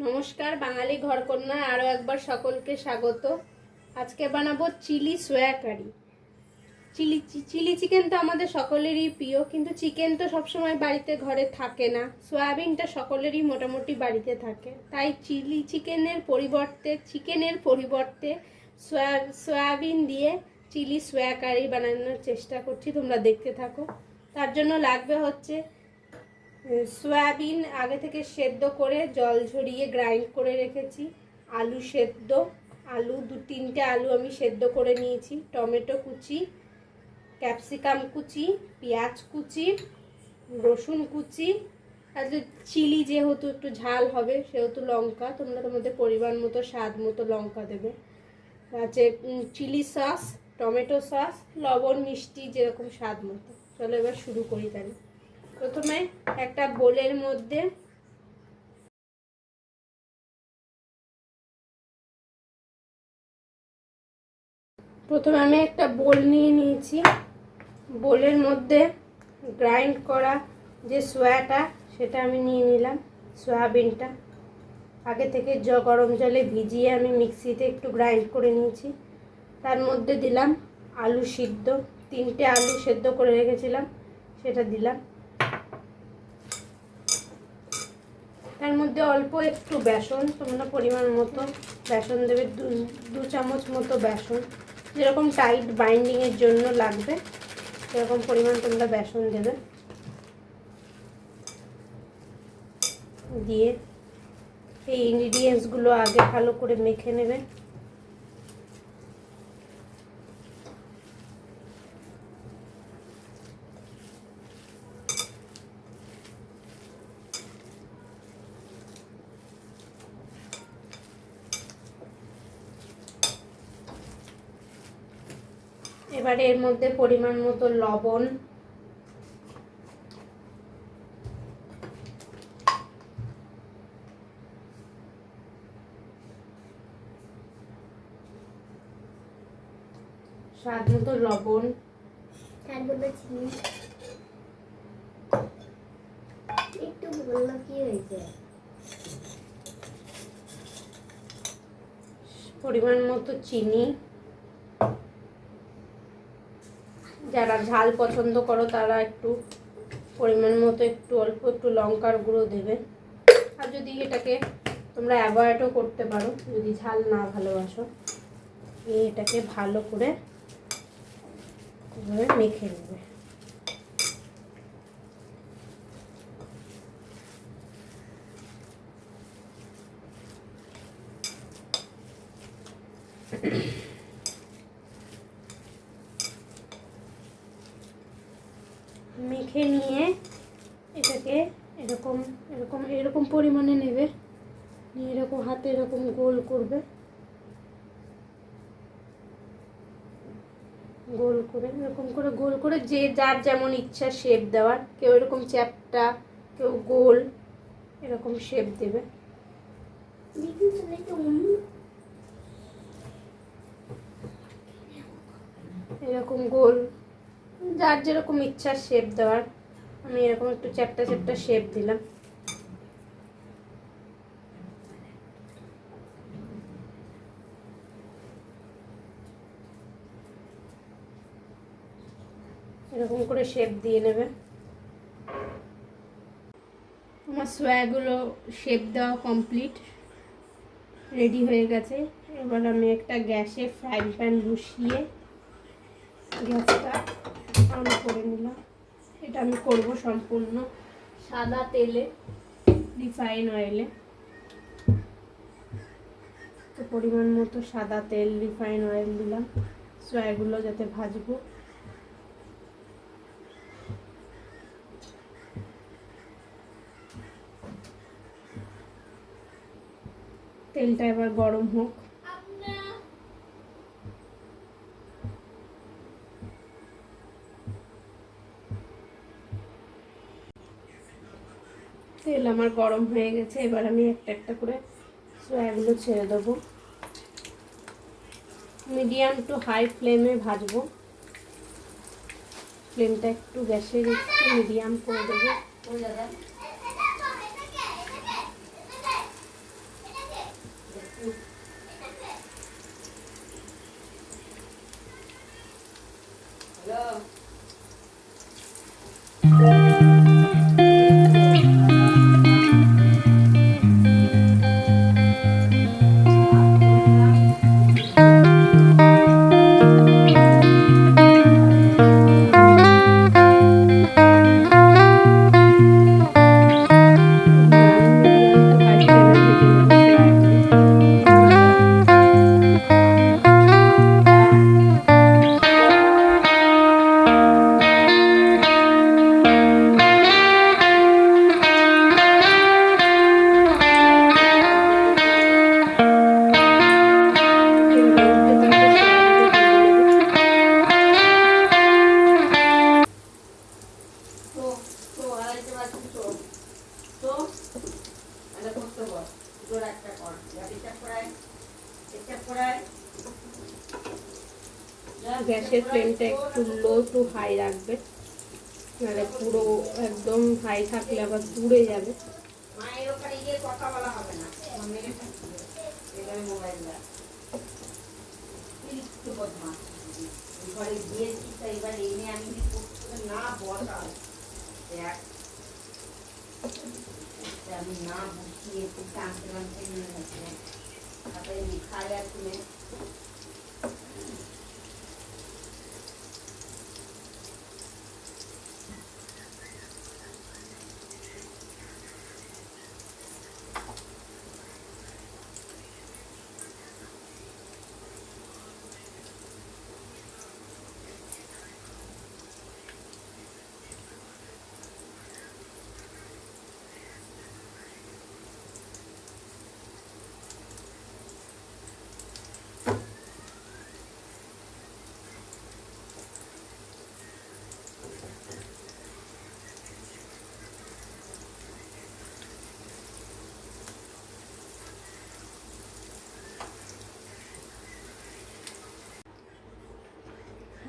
নমস্কার, বাঙালি ঘরকন্যা আরও একবার সকলকে স্বাগত। আজকে বানাবো চিলি সোয়া কারি। চিলি চিকেন তো আমাদের সকলেরই প্রিয়, কিন্তু চিকেন তো সবসময় বাড়িতে ঘরে থাকে না। সয়াবিনটা সকলেরই মোটামুটি বাড়িতে থাকে, তাই চিকেনের পরিবর্তে সয়াবিন দিয়ে চিলি সোয়া কারি বানানোর চেষ্টা করছি। তোমরা দেখতে থাকো। তার জন্য লাগবে হচ্ছে সয়াবিন আগে থেকে সেদ্ধ করে জল ঝরিয়ে গ্রাইন্ড করে রেখেছি, আলু সেদ্ধ, তিনটে আলু আমি সেদ্ধ করে নিয়েছি, টমেটো কুচি, ক্যাপসিকাম কুচি, পেঁয়াজ কুচি, রসুন কুচি, আর চিলি যেহেতু একটু ঝাল হবে সেহেতু লঙ্কা, তোমরা তোমাদের পরিমাণ মতো স্বাদ মতো লঙ্কা দেবে। আছে চিলি সস, টমেটো সস, লবণ মিষ্টি যেরকম স্বাদ মতো। চলো এবার শুরু করি। তাহলে প্রথমে একটা বোলের মধ্যে আমি একটা বোল নিয়ে নিয়েছি। বোলের মধ্যে গ্রাইন্ড করা যে সোয়াটা সেটা আমি নিয়ে নিলাম। সয়াবিনটা আগে থেকে গরম জলে ভিজিয়ে আমি মিক্সিতে একটু গ্রাইন্ড করে নিয়েছি। তার মধ্যে দিলাম আলু সিদ্ধ, 3টে আলু সেদ্ধ করে রেখেছিলাম, সেটা দিলাম। তার মধ্যে অল্প একটু বেসন, তোমরা পরিমাণ মতো বেসন দেবে, 2 চামচ মতো বেসন, যেরকম টাইট বাইন্ডিংয়ের জন্য লাগবে সেরকম পরিমাণ তোমরা বেসন দেবে। দিয়ে এই ইনগ্রিডিয়েন্টসগুলো আগে ভালো করে মেখে নেবে। এবারে এর মধ্যে পরিমাণ মতো লবণ, স্বাদ মতো লবণ, তার মধ্যে চিনি একটু বললো কি হয়েছে, পরিমাণ মতো চিনি। যারা ঝাল পছন্দ করো তারা একটু পরিমাণ মতো অল্প একটু লঙ্কার গুঁড়ো দেবে। আর যদি এটাকে তোমরা অ্যাভয়েডও করতে পারো যদি ঝাল না ভালোবাসো। এটাকে ভালো করে মেখে নেবে। মেখে নিয়ে এটাকে এরকম পরিমাণে নেবে, নিয়ে এরকম হাতে এরকম গোল করবে, গোল করে যে যার যেমন ইচ্ছা শেপ দেওয়ার, কেউ এরকম চ্যাপ্টা, কেউ গোল, এরকম শেপ দেবে। এরকম গোল যার যেরকম ইচ্ছা শেপ দেওয়ার। আমি এরকম একটু চ্যাপ্টা শেপ দিলাম। এরকম করে শেপ দিয়ে নেবে। আমার সোয়াগুলো শেপ দেওয়া কমপ্লিট, রেডি হয়ে গেছে। এবার আমি একটা গ্যাসে ফ্রাইং প্যান বসিয়ে গ্যাসটা অন করে নিলাম। এটা আমি করব সম্পূর্ণ সাদা তেলে, রিফাইন অয়েলে। তো পরিমাণ মতো সাদা তেল, রিফাইন অয়েল দিলাম সোয়াগুলো যাতে ভাজবো। তেলটা এবার গরম হোক। তেল আমার গরম হয়ে গেছে। এবার আমি একটা করে সোয়াগুলো ছেড়ে দেবো। মিডিয়াম টু হাই ফ্লেমে ভাজবো। ফ্লেমটা একটু গ্যাসের একটু মিডিয়াম করে দেবো। গ্যাসের ফ্লেমটা একটু লো টু হাই রাখবে, নাহলে পুরো একদম হাই থাকলে আবার পুড়ে যাবে। মায়ের ওখানে গিয়ে কথা বলা হবে না, এবারে মোবাইল দেয় একটু বদমাস। এবারে দিয়েছি তো এবার এনে আমি না বসাও দেখ, আমি না বুঝিয়ে একটু টানতে টানতে নিয়ে যাচ্ছে তারপরে খাই আর তুমি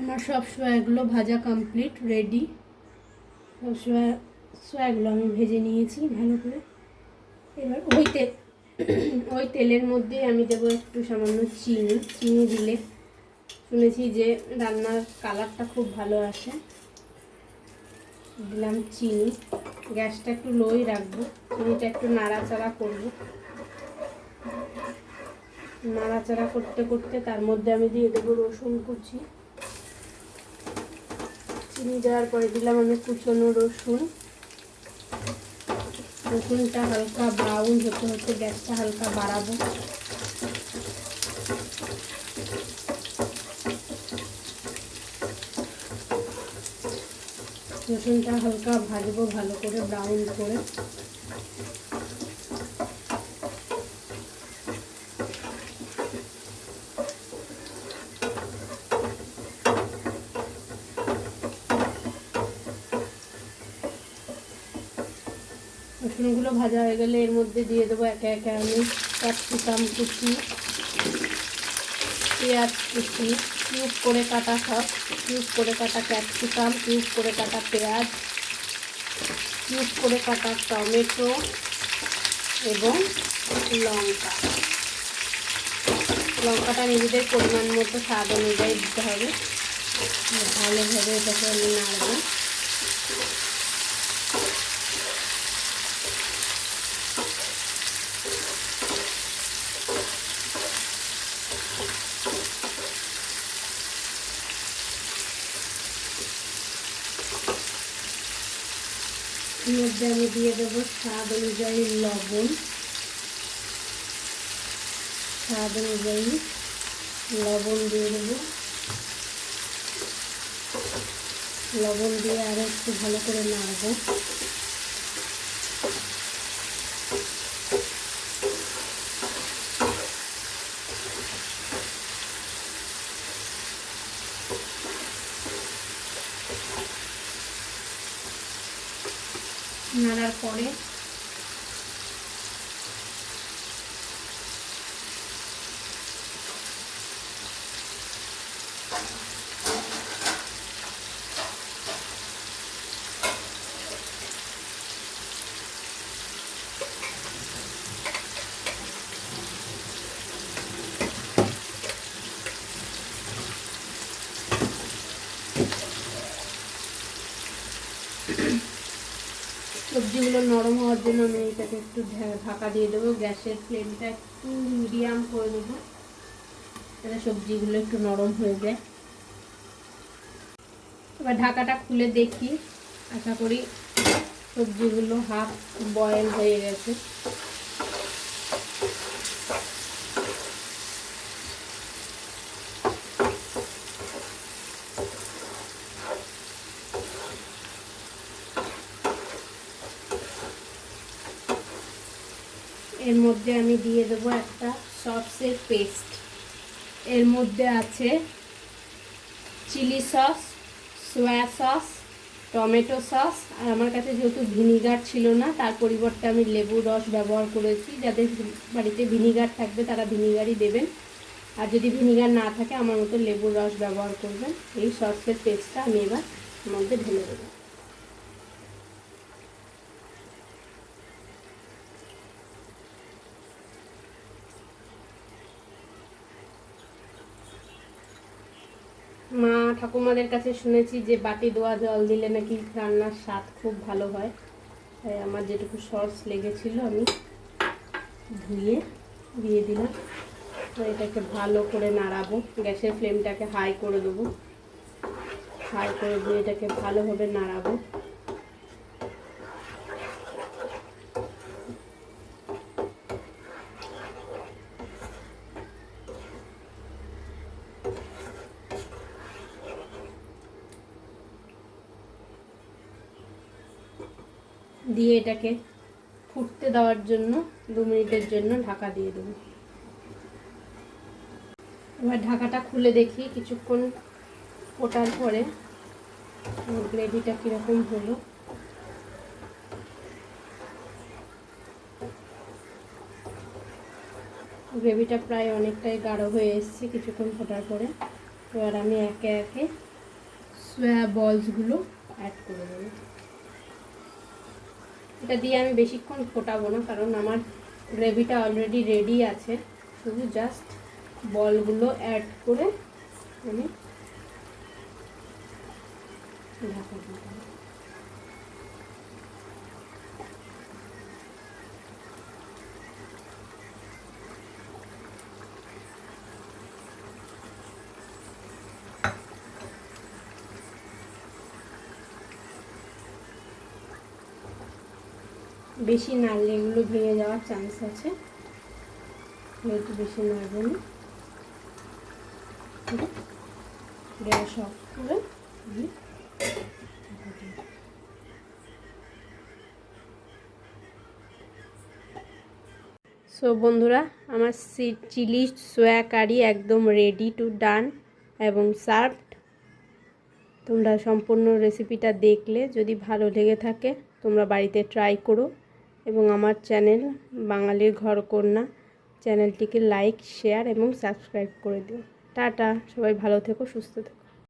আমার সব সোয়াগুলো ভাজা কমপ্লিট, রেডি। সব সোয়াগুলো আমি ভেজে নিয়েছি ভালো করে। এবার ওই তেলের মধ্যে আমি দেবো একটু সামান্য চিনি দিলে শুনেছি যে রান্নার কালারটা খুব ভালো আসে। দিলাম চিনি, গ্যাসটা একটু লোই রাখবো, চিনিটা একটু নাড়াচাড়া করবো। নাড়াচাড়া করতে করতে তার মধ্যে আমি দিয়ে দেবো রসুন কুচি। চিনি দেওয়ার পরে দিলাম আমি কুচনো রসুন। রসুনটা হালকা ব্রাউন হতে হতে গ্যাসটা হালকা বাড়াবো। রসুনটা হালকা ভাজবো ভালো করে ব্রাউন করে। রসুনগুলো ভাজা হয়ে গেলে এর মধ্যে দিয়ে দেবো একে একে আমি ক্যাপসিকাম কুচি, পেঁয়াজ কুচি, কিউব করে কাটা সব, কিউব করে কাটা ক্যাপসিকাম, কিউব করে কাটা পেঁয়াজ, কিউব করে কাটা টমেটো এবং লঙ্কাটা নিজেদের পরিমাণ মতো স্বাদ অনুযায়ী দিতে হবে। ভালোভাবে এটাকে আমি নাড়বো। এর মধ্যে আমি দিয়ে দেবো স্বাদ অনুযায়ী লবণ। স্বাদ অনুযায়ী লবণ দিয়ে দেবো। লবণ দিয়ে আরও একটু ভালো করে নাড়বো। নাড়ার পরে সবজিগুলো নরম হওয়ার জন্য আমি এটাকে একটু ঢাকা দিয়ে দেবো। গ্যাসের ফ্লেমটা একটু মিডিয়াম করে দেবো, যাতে সবজিগুলো একটু নরম হয়ে যায়। এবার ঢাকাটা খুলে দেখি, আশা করি সবজিগুলো হাফ বয়েল হয়ে গেছে। এর মধ্যে আমি দিয়ে দেবো একটা সসের পেস্ট। এর মধ্যে আছে chilli sauce, soya sauce, tomato sauce, আর আমার কাছে যেহেতু ভিনিগার ছিল না তার পরিবর্তে আমি লেবুর রস ব্যবহার করেছি। যাদের বাড়িতে ভিনিগার থাকবে তারা ভিনিগারই দেবেন, আর যদি ভিনিগার না থাকে আমার মতো লেবুর রস ব্যবহার করবেন। এই সসের পেস্টটা আমি এবার এর মধ্যে ঢেলে দেবো। মা ঠাকুমাদের কাছে শুনেছি যে বাটি ধোয়া জল দিলে নাকি রান্নার স্বাদ খুব ভালো হয়, তাই আমার যেটুকু সস লেগেছিল আমি ধুয়ে দিয়ে দিলাম। তো এটাকে ভালো করে নাড়াবো, গ্যাসের ফ্লেমটাকে হাই করে দেবো। হাই করে দিয়ে এটাকে ভালোভাবে নাড়াবো। দিয়ে এটাকে ফুটতে দেওয়ার জন্য 2 মিনিটের জন্য ঢাকা দিয়ে দেবো। এবার ঢাকাটা খুলে দেখি কিছুক্ষণ ফোটার পরে গ্রেভিটা কীরকম হলো। গ্রেভিটা প্রায় অনেকটাই গাঢ় হয়ে এসেছে কিছুক্ষণ ফোটার পরে। এবার আমি একে একে সয়া বলসগুলো অ্যাড করে দেবো। এটা দিয়ে আমি বেশিক্ষণ ফোটাবো না, কারণ আমার গ্রেভিটা অলরেডি রেডি আছে। শুধু জাস্ট বলগুলো অ্যাড করে আমি ঢাকা দিয়ে দেবো। বেশি নাড়লে এগুলো ভেঙে যাওয়ার চান্স আছে, যেহেতু বেশি নাড়বো না। গ্যাস অফ করে সো বন্ধুরা, আমার চিলি সোয়া কারি একদম রেডি টু ডান এবং সার্ভড। তোমরা সম্পূর্ণ রেসিপিটা দেখলে, যদি ভালো লেগে থাকে তোমরা বাড়িতে ট্রাই করো এবং আমার চ্যানেল বাঙালির ঘরকন্যা চ্যানেলটিকে লাইক, শেয়ার এবং সাবস্ক্রাইব করে দিও। টাটা, সবাই ভালো থেকো, সুস্থ থেকো।